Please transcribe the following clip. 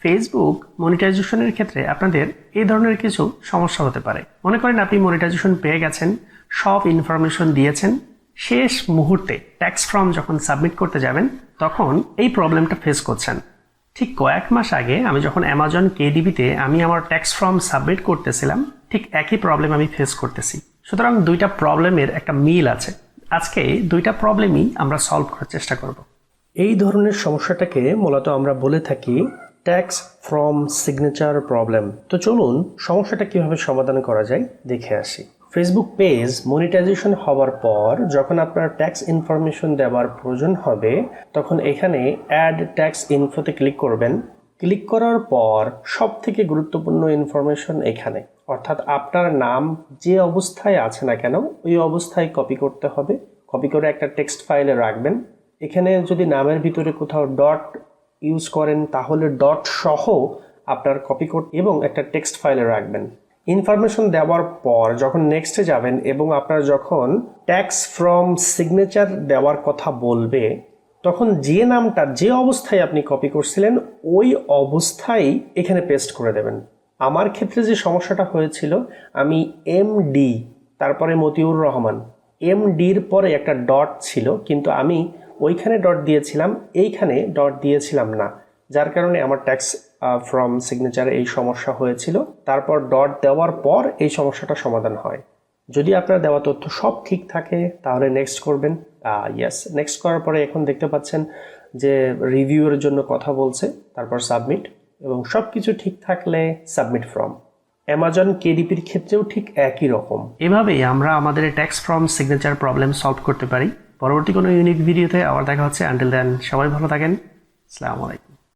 Facebook মনিটাইজেশনের ক্ষেত্রে আপনাদের এই ধরনের কিছু সমস্যা হতে পারে। মনে করেন আপনি মনিটাইজেশন পেয়ে গেছেন, সব ইনফরমেশন দিয়েছেন, শেষ মুহূর্তে ট্যাক্স ফর্ম যখন সাবমিট করতে যাবেন তখন এই প্রবলেমটা ফেস করছেন। ঠিক কয়েক মাস আগে আমি যখন অ্যামাজন কেডিবিতে আমি আমার ট্যাক্স ফর্ম সাবমিট করতেছিলাম, ঠিক একই প্রবলেম আমি ফেস করতেছি। সুতরাং দুইটা প্রবলেমের একটা মিল আছে। আজকে দুইটা প্রবলেমই আমরা সলভ করার চেষ্টা করব। এই ধরনের সমস্যাটাকে মূলত আমরা বলে থাকি ট্যাক্স ফর্ম সিগনেচার প্রবলেম। তো চলুন সমস্যাটা কিভাবে সমাধান করা যায় দেখে আসি। ফেসবুক পেজ মনিটাইজেশন হওয়ার পর যখন আপনার ট্যাক্স ইনফরমেশন দেওয়ার প্রয়োজন হবে তখন এখানে অ্যাড ট্যাক্স ইনফোতে ক্লিক করবেন। ক্লিক করার পর সবথেকে গুরুত্বপূর্ণ ইনফরমেশন এখানে, অর্থাৎ আপনার নাম যে অবস্থায় আছে না কেন ওই অবস্থায় কপি করতে হবে। কপি করে একটা টেক্সট ফাইলে রাখবেন। এখানে যদি নামের ভিতরে কোথাও ডট ইউজ করেন তাহলে ডট সহ আপনার কপি করতে এবং একটা টেক্সট ফাইলে রাখবেন। ইনফরমেশন দেওয়ার পর যখন নেক্সটে যাবেন এবং আপনার যখন ট্যাক্স ফ্রম সিগনেচার দেওয়ার কথা বলবে তখন যে নামটা যে অবস্থায় আপনি কপি করছিলেন ওই অবস্থায় এখানে পেস্ট করে দেবেন। আমার ক্ষেত্রে যে সমস্যাটা হয়েছিল, আমি এমডি তারপরে মতিউর রহমান, এমডির পরে একটা ডট ছিল কিন্তু আমি ওইখানে ডট দিয়েছিলাম, এইখানে ডট দিয়েছিলাম না, যার কারণে আমার ট্যাক্স ফ্রম সিগনেচারে এই সমস্যা হয়েছিল। তারপর ডট দেওয়ার পর এই সমস্যাটা সমাধান হয়। যদি আপনার দেওয়া তথ্য সব ঠিক থাকে তাহলে নেক্সট করবেন। ইয়েস, নেক্সট করার পরে এখন দেখতে পাচ্ছেন যে রিভিউয়ের জন্য কথা বলছে, তারপর সাবমিট, এবং সব কিছু ঠিক থাকলে সাবমিট ফর্ম। অ্যামাজন কেডিপির ক্ষেত্রেও ঠিক একই রকম। এভাবেই আমরা আমাদের tax form signature problem solve করতে পারি। পরবর্তী কোনো ইউনিক ভিডিওতে আবার দেখা হচ্ছে। আনটিল দেন সবাই ভালো থাকেন। আসসালামু আলাইকুম।